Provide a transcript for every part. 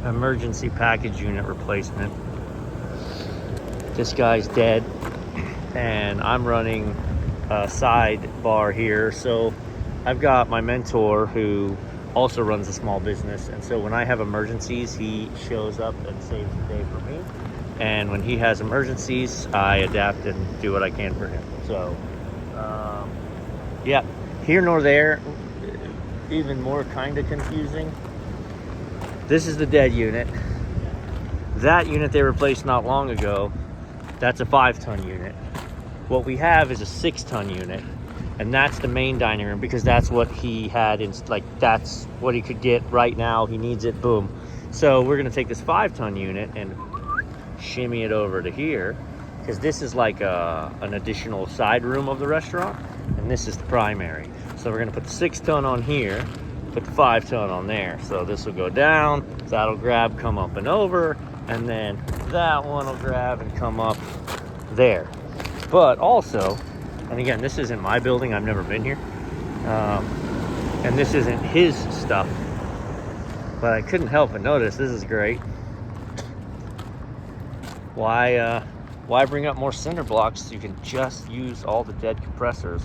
emergency package unit replacement. This guy's dead, and I'm running a side bar here. So I've got my mentor who also runs a small business, and so when I have emergencies, he shows up and saves the day for me. And when he has emergencies, I adapt and do what I can for him. So yeah, here nor there. Even more kind of confusing. This is the dead unit. That unit they replaced not long ago, that's a 5-ton unit. What we have is a 6-ton unit, and that's the main dining room because that's what he had in, like, that's what he could get right now. He needs it, boom. So we're gonna take this 5-ton unit and shimmy it over to here, because this is like an additional side room of the restaurant, and this is the primary. So we're gonna put the 6-ton on here, put the 5-ton on there. So this will go down, that'll grab, come up and over, and then that one will grab and come up there. But also, and again, this isn't my building, I've never been here, and this isn't his stuff, but I couldn't help but notice, this is great. Why bring up more cinder blocks? You can just use all the dead compressors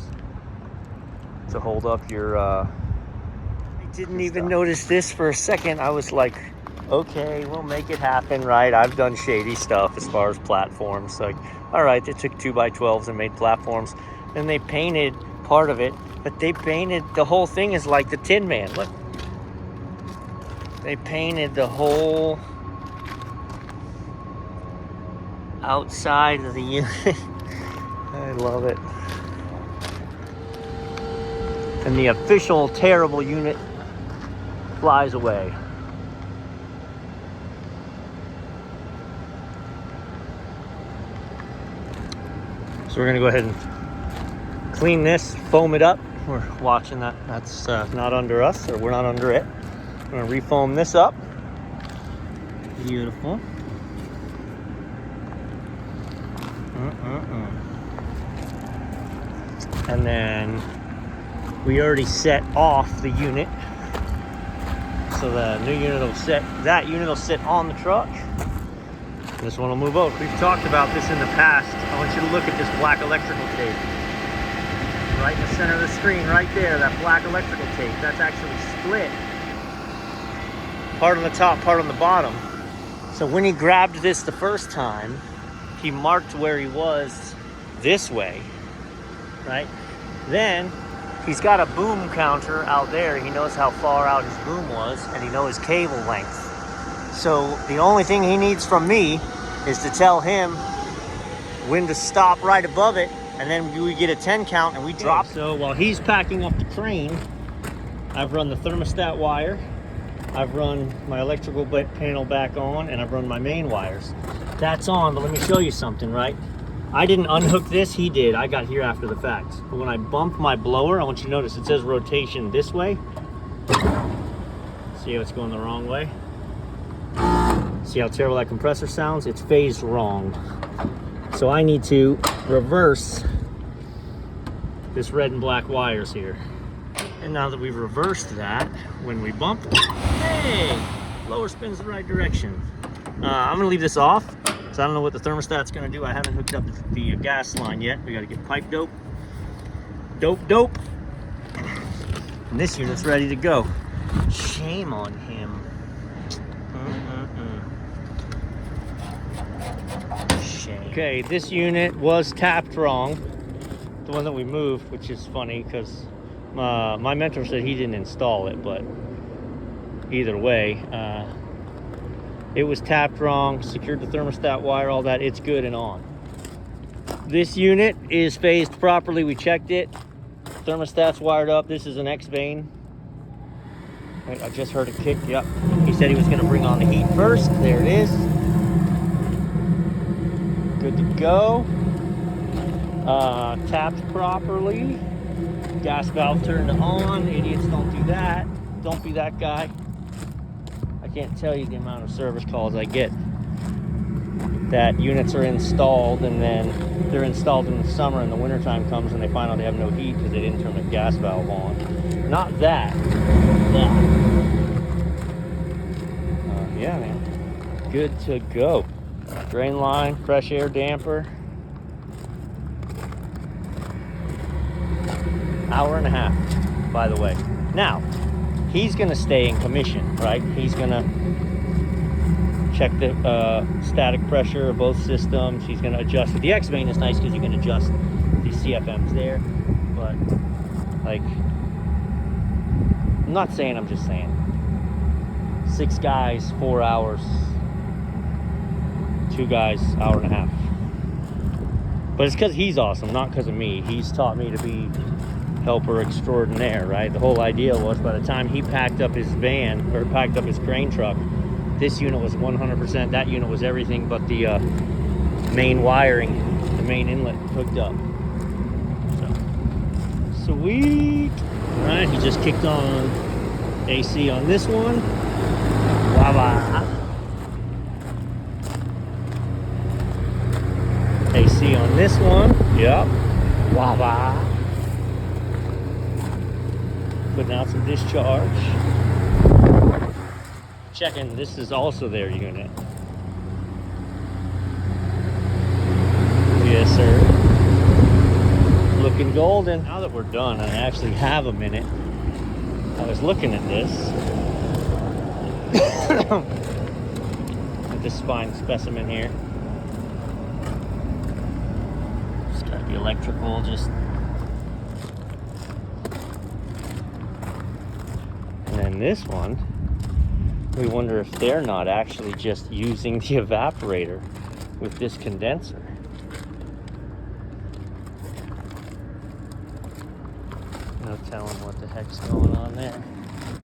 to hold up your I didn't even notice this for a second. I was like, okay, we'll make it happen, right? I've done shady stuff as far as platforms. Like, all right, they took 2x12s and made platforms, and they painted part of it, but they painted the whole thing is like the Tin Man. Look, they painted the whole outside of the unit. I love it. And the official terrible unit flies away. So we're gonna go ahead and clean this, foam it up. We're watching that. That's not under us, or we're not under it. We're gonna refoam this up. Beautiful. And then we already set off the unit, so the new unit will sit, that unit will sit on the truck. This one will move over. We've talked about this in the past. I want you to look at this black electrical tape. Right in the center of the screen, right there, that black electrical tape. That's actually split. Part on the top, part on the bottom. So when he grabbed this the first time, he marked where he was this way, right? Then he's got a boom counter out there. He knows how far out his boom was, and he knows cable length. So the only thing he needs from me is to tell him when to stop right above it, and then we get a 10 count and we drop. So while he's packing up the crane, I've run the thermostat wire, I've run my electrical panel back on, and I've run my main wires. That's on, but let me show you something, right? I didn't unhook this, he did. I got here after the fact. But when I bump my blower, I want you to notice it says rotation this way. See how it's going the wrong way? See how terrible that compressor sounds? It's phased wrong. So I need to reverse this red and black wires here. And now that we've reversed that, when we bump, hey, blower spins the right direction. I'm gonna leave this off, so I don't know what the thermostat's gonna do. I haven't hooked up the gas line yet. We gotta get pipe dope. Dope. And this unit's ready to go. Shame on him. Shame. Okay, this unit was tapped wrong. The one that we moved, which is funny because my mentor said he didn't install it, but either way, it was tapped wrong, secured the thermostat wire, all that, it's good and on. This unit is phased properly, we checked it. Thermostat's wired up, this is an X-Vane. Wait, I just heard a kick, yep. He said he was gonna bring on the heat first, there it is. Good to go. Tapped properly. Gas valve turned on, idiots don't do that. Don't be that guy. I can't tell you the amount of service calls I get that units are installed and then they're installed in the summer and the wintertime comes and they find out they have no heat because they didn't turn the gas valve on. Not that. good to go. Drain line, fresh air damper. Hour and a half, by the way. Now, he's gonna stay in commission, right? He's gonna check the static pressure of both systems. He's gonna adjust. With the X-Vane, it's nice because you can adjust the CFMs there. But, like, I'm not saying, I'm just saying. 6 guys, 4 hours. 2 guys, hour and a half. But it's because he's awesome, not because of me. He's taught me to be helper extraordinaire, right? The whole idea was by the time he packed up his van, or packed up his crane truck, this unit was 100%, that unit was everything but the main wiring, the main inlet hooked up. So, sweet. All right, he just kicked on AC on this one. Voila. AC on this one. Yep. Voila. Putting out some discharge. Checking, this is also their unit. Yes, sir. Looking golden. Now that we're done, I actually have a minute. I was looking at this. At this spine specimen here. Just got the electrical, just. And then this one, we wonder if they're not actually just using the evaporator with this condenser. No telling what the heck's going on there.